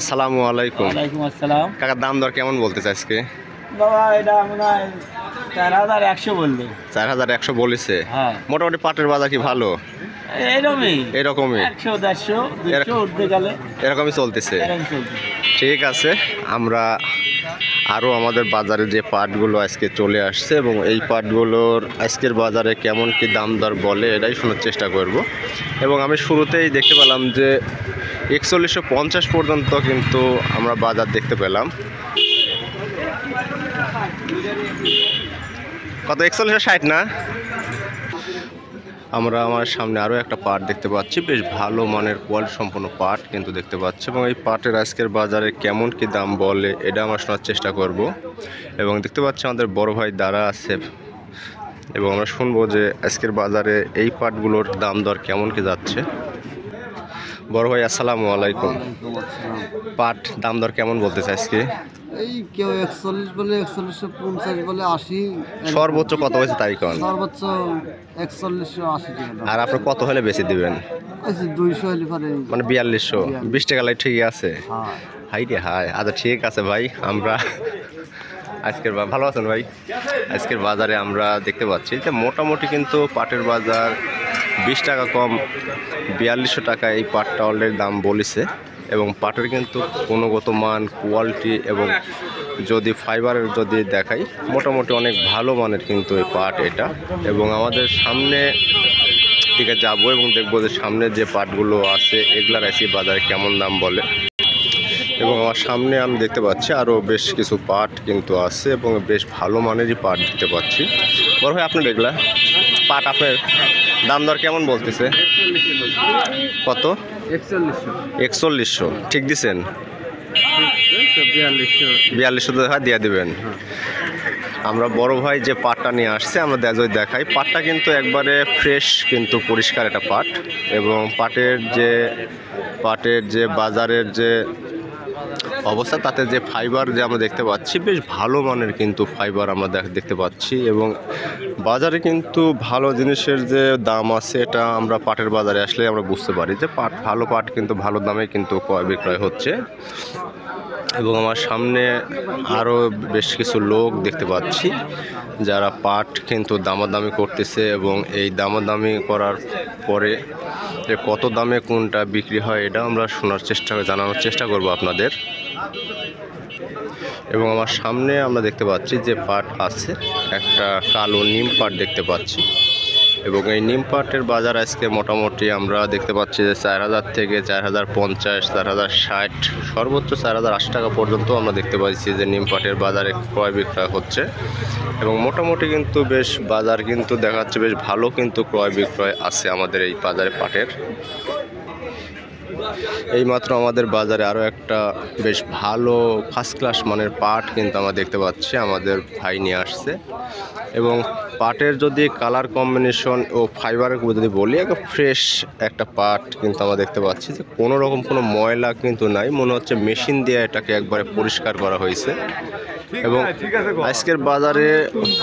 আসসালামু আলাইকুম। ওয়ালাইকুম আসসালাম। কাকা দাম দর কেমন বলতেছে আজকে? বাবা এটা মনে হয় 4100 বললে। 4100 বলেছে। হ্যাঁ মোটামুটি পাটের বাজার কি ভালো? এরকমই এরকমই 100 150 200 উঠতে গেলে এরকমই চলতেছে। এরকম চলছে। ঠিক আছে, আমরা আরও আমাদের বাজারে যে পাটগুলো আজকে চলে আসছে এবং এই পাটগুলোর আজকের বাজারে কেমন কি দাম দর বলে এটাই শোনার চেষ্টা করব। এবং আমি শুরুতেই দেখতে পেলাম যে 4150 পর্যন্ত কিন্তু আমরা বাজার দেখতে পেলাম। কত? 4160 না? আমরা আমার সামনে আরও একটা পাট দেখতে পাচ্ছি, বেশ ভালো মানের কোয়ালিটি সম্পন্ন পাট কিন্তু দেখতে পাচ্ছি এবং এই পাটের আজকের বাজারে কেমন কি দাম বলে এটা আমরা শোনার চেষ্টা করব। এবং দেখতে পাচ্ছি আমাদের বড় ভাই দাঁড়া আছে এবং আমরা শুনবো যে আজকের বাজারে এই পাটগুলোর দাম দর কেমন কি যাচ্ছে। বড় ভাই আসসালামু আলাইকুম। পাট দাম দর কেমন বলতেছে আজকে? এই কেউ 41 বলে, 4150 বলে, 80। সর্বোচ্চ কত হয়েছে তাই কোন? সর্বোচ্চ 4180 টাকা। আর আপনি কত হলে বেশি দিবেন? 200 হলে পারে, মানে 4200। 20 টাকা লাই ঠিক আছে। হ্যাঁ। হাই রে হাই। আচ্ছা ঠিক আছে ভাই, আমরা আজকের ভালো আছেন ভাই? আজকের বাজারে আমরা দেখতে পাচ্ছি যে মোটামুটি কিন্তু পাটের বাজার 20 টাকা কম 4200 টাকা এই পাটটা অলরেডি দাম বলেছে। এবং পাটের কিন্তু গুণগত মান, কোয়ালিটি এবং যদি ফাইবারের যদি দেখাই মোটামুটি অনেক ভালো মানের কিন্তু এই পাট এটা। এবং আমাদের সামনে দিকে যাবো এবং দেখবো যে সামনে যে পাটগুলো আছে এগুলার আজকে বাজারে কেমন দাম বলে। এবং আমার সামনে আমি দেখতে পাচ্ছি আরও বেশ কিছু পাট কিন্তু আছে এবং বেশ ভালো মানেরই পাট দেখতে পাচ্ছি। বড় ভাই আপনার এগুলা পাট আপনার দাম দর কেমন বলতেছে? কত? 4100 ঠিক দিছেন? 4200 টাকা দিয়ে দেবেন। আমরা বড় ভাই যে পাটটা নিয়ে আসছে আমরা দেখাই। পাটটা কিন্তু একবারে ফ্রেশ কিন্তু পরিষ্কার একটা পাট এবং পাটের যে বাজারের যে অবস্থা তাতে যে ফাইবার যে আমরা দেখতে পাচ্ছি বেশ ভালো মানের কিন্তু ফাইবার আমরা দেখতে পাচ্ছি। এবং বাজারে কিন্তু ভালো জিনিসের যে দাম আছে এটা আমরা পাটের বাজারে আসলে আমরা বুঝতে পারি যে ভালো পাট কিন্তু ভালো দামে কিন্তু ক্রয় বিক্রয় হচ্ছে। এবং আমার সামনে আরও বেশ কিছু লোক দেখতে পাচ্ছি যারা পাট কিন্তু দামাদামি করতেছে এবং এই দামাদামি করার পরে যে কত দামে কোনটা বিক্রি হয় এটা আমরা জানানোর চেষ্টা করব আপনাদের। এবং আমার সামনে আমরা দেখতে পাচ্ছি যে পাট আছে, একটা কালো নিম পাট দেখতে পাচ্ছি এবং এই নিম পাটের বাজার আজকে মোটামুটি আমরা দেখতে পাচ্ছি যে 4000 থেকে 4050, 4060, সর্বোচ্চ 4080 টাকা পর্যন্ত আমরা দেখতে পাচ্ছি যে নিম পাটের বাজারে ক্রয় বিক্রয় হচ্ছে। এবং মোটামুটি কিন্তু বেশ বাজার কিন্তু দেখাচ্ছে বেশ ভালো কিন্তু ক্রয় বিক্রয় আছে আমাদের এই বাজারে পাটের। এইমাত্র আমাদের বাজারে আরও একটা বেশ ভালো ফার্স্ট ক্লাস মানের পাট কিন্তু আমরা দেখতে পাচ্ছি আমাদের ভাই নিয়ে আসছে। এবং পাটের যদি কালার কম্বিনেশন ও ফাইবারের যদি বলি একদম ফ্রেশ একটা পাট কিন্তু আমরা দেখতে পাচ্ছি যে কোনো রকম কোনো ময়লা কিন্তু নাই, মনে হচ্ছে মেশিন দিয়ে এটাকে একবারে পরিষ্কার করা হয়েছে। এবং আজকের বাজারে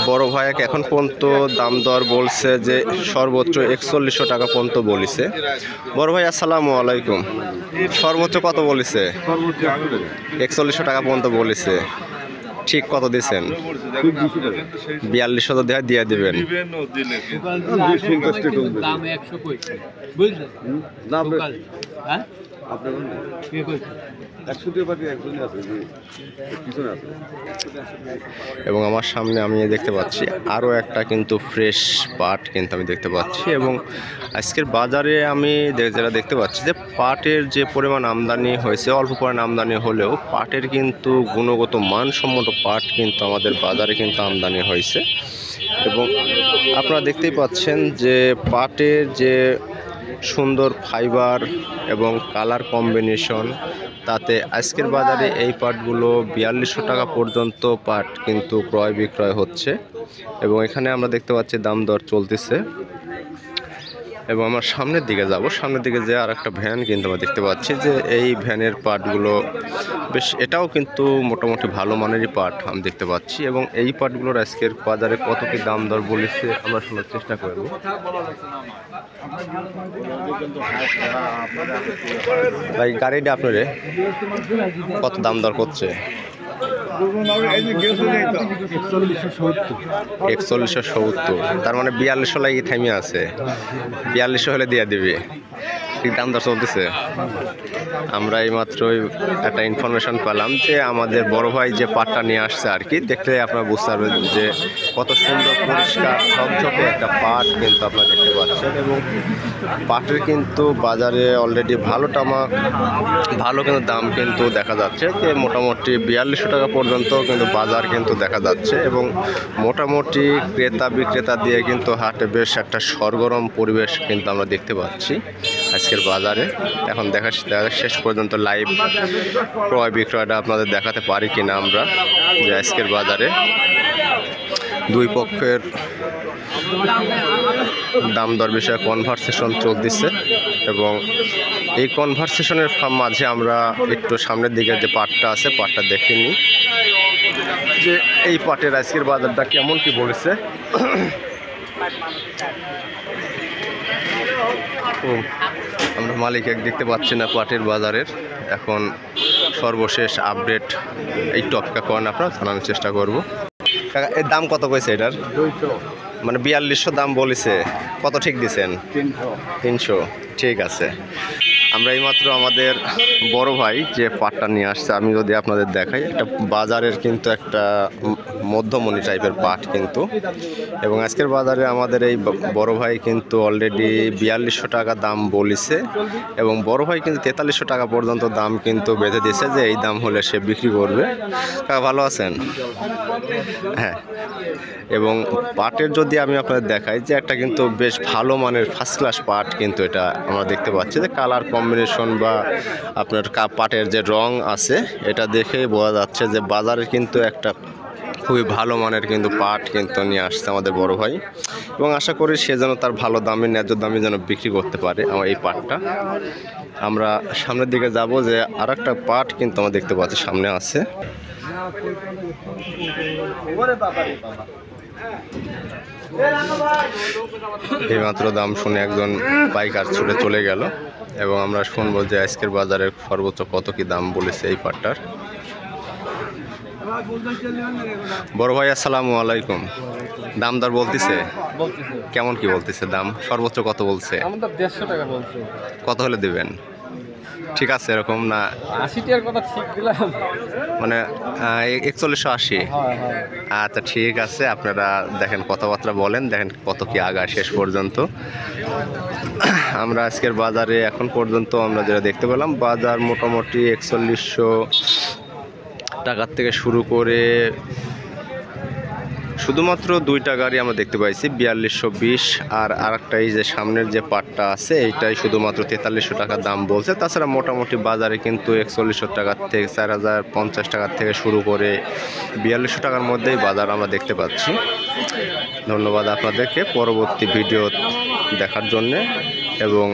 বড় ভাই এখন পর্যন্ত দাম দর বলছে যে সর্বোচ্চ 4100 টাকা পর্যন্ত বলেছে। বড় ভাই আসসালামু আলাইকুম। সর্বোচ্চ কত বলেছে? 4100 টাকা পর্যন্ত বলেছে। ঠিক কত দিচ্ছেন? 4200 দিয়ে দেবেন। এবং আমার সামনে আমি দেখতে পাচ্ছি আরও একটা কিন্তু ফ্রেশ পাট কিন্তু আমি দেখতে পাচ্ছি। এবং আজকের বাজারে আমি যেটা দেখতে পাচ্ছি যে পাটের যে পরিমাণ আমদানি হয়েছে, অল্প পরিমাণ আমদানি হলেও পাটের কিন্তু গুণগত মানসম্মত পাট কিন্তু আমাদের বাজারে কিন্তু আমদানি হয়েছে। এবং আপনারা দেখতেই পাচ্ছেন যে পাটের যে সুন্দর ফাইবার এবং কালার কম্বিনেশন, তাতে আজকের বাজারে এই পাটগুলো 4200 টাকা পর্যন্ত পাট কিন্তু ক্রয় বিক্রয় হচ্ছে। এবং এখানে আমরা দেখতে পাচ্ছি দাম দর চলতেছে। এবং আমার সামনের দিকে যাব, সামনের দিকে যে আর একটা ভ্যান কিন্তু আমরা দেখতে পাচ্ছি যে এই ভ্যানের পার্টগুলো বেশ, এটাও কিন্তু মোটামুটি ভালো মানেরই পার্ট আমি দেখতে পাচ্ছি। এবং এই পার্টগুলোর আজকের বাজারে কত কি দাম দর বলেছে আমরা শোনার চেষ্টা করব। ভাই গাড়িটা আপনারে কত দাম দর করছে? 4170। তার মানে 4200 লাগি থামিয়ে আছে, 4200 হলে দিয়ে দিবি। ঠিক দাম দর চলতেছে। আমরা এইমাত্রই একটা ইনফরমেশন পেলাম যে আমাদের বড় ভাই যে পাটটা নিয়ে আসছে আর কি, দেখলে আপনারা বুঝতে পারবেন যে কত সুন্দর পরিষ্কার ঝকঝকে একটা পাট কিন্তু আপনারা দেখতে পাচ্ছেন। এবং পাটের কিন্তু বাজারে অলরেডি ভালো কিন্তু দাম কিন্তু দেখা যাচ্ছে যে মোটামুটি 4200 টাকা পর্যন্ত কিন্তু বাজার কিন্তু দেখা যাচ্ছে। এবং মোটামুটি ক্রেতা বিক্রেতা দিয়ে কিন্তু হাটে বেশ একটা সরগরম পরিবেশ কিন্তু আমরা দেখতে পাচ্ছি আজকের বাজারে। এখন দেখা শেষ পর্যন্ত লাইভ ক্রয় বিক্রয়টা আপনাদের দেখাতে পারি কিনা আমরা, যে আজকের বাজারে দুই পক্ষের দাম দর বিষয়ে কনভারসেশন চলতেছে। এবং এই কনভারসেশনের মাঝে আমরা একটু সামনের দিকে যে পাটটা আছে পাটটা দেখে নিই যে এই পাটের আজকের বাজারটা কেমন কি বলেছে। আমরা মালিক এক দেখতে পাচ্ছি না পাটের বাজারের। এখন সর্বশেষ আপডেট এই টপিকটা করেন আপনারা জানানোর চেষ্টা করব। কাকা এর দাম কত কইছে এটার? 200, মানে 4200 দাম বলেছে, কত ঠিক দিছেন? 300। ঠিক আছে। আমরা এইমাত্র আমাদের বড় ভাই যে পাটটা নিয়ে আসছে, আমি যদি আপনাদের দেখাই, একটা বাজারের কিন্তু একটা মধ্যমণি টাইপের পাট কিন্তু। এবং আজকের বাজারে আমাদের এই বড় ভাই কিন্তু অলরেডি 4200 টাকা দাম বলেছে। এবং বড় ভাই কিন্তু 4300 টাকা পর্যন্ত দাম কিন্তু বেঁধে দিয়েছে যে এই দাম হলে সে বিক্রি করবে। কাকা ভালো আছেন? হ্যাঁ। এবং পাটের যদি আমি আপনাদের দেখাই যে একটা কিন্তু বেশ ভালো মানের ফার্স্ট ক্লাস পাট কিন্তু এটা আমরা দেখতে পাচ্ছি যে কালার কম্বিনেশন বা আপনার পাটের যে রং আছে এটা দেখেই বোঝা যাচ্ছে যে বাজারে কিন্তু একটা খুবই ভালো মানের কিন্তু পাট কিন্তু নিয়ে আসছে আমাদের বড় ভাই। এবং আশা করি সে যেন তার ভালো দামে ন্যায্য দামে যেন বিক্রি করতে পারে আমার এই পাটটা। আমরা সামনের দিকে যাব যে আর একটা পাট কিন্তু আমরা দেখতে পাচ্ছি সামনে আছে। এইমাত্র দাম শুনে একজন পাইকার ছুটে চলে গেল। এবং আমরা শুনবো যে আজকের বাজারে সর্বোচ্চ কত কি দাম বলেছে এই পাটটার। বড় ভাই আসসালামু আলাইকুম। দাম দর বলতেছে কেমন কি বলতেছে? দাম সর্বোচ্চ কত বলছে? আমাদের 150 টাকা বলছে। কত হলে দেবেন? ঠিক আছে এরকম না 80 টাকার কথা ঠিক দিলাম, মানে 4180। আচ্ছা ঠিক আছে, আপনারা দেখেন কথাবার্তা বলেন, দেখেন কত কি আগায় শেষ পর্যন্ত। আমরা আজকের বাজারে এখন পর্যন্ত আমরা যেটা দেখতে পেলাম বাজার মোটামুটি 4100 টাকার থেকে শুরু করে শুধুমাত্র দুইটা গাড়ি আমরা দেখতে পাইছি 4220। আর আরেকটা এই যে সামনের যে পাটটা আছে এইটাই শুধুমাত্র 4300 টাকা দাম বলছে। তাছাড়া মোটামুটি বাজারে কিন্তু 4100 টাকার থেকে 4050 টাকার থেকে শুরু করে 4200 টাকার মধ্যেই বাজার আমরা দেখতে পাচ্ছি। ধন্যবাদ আপনাদেরকে পরবর্তী ভিডিও দেখার জন্যে। এবং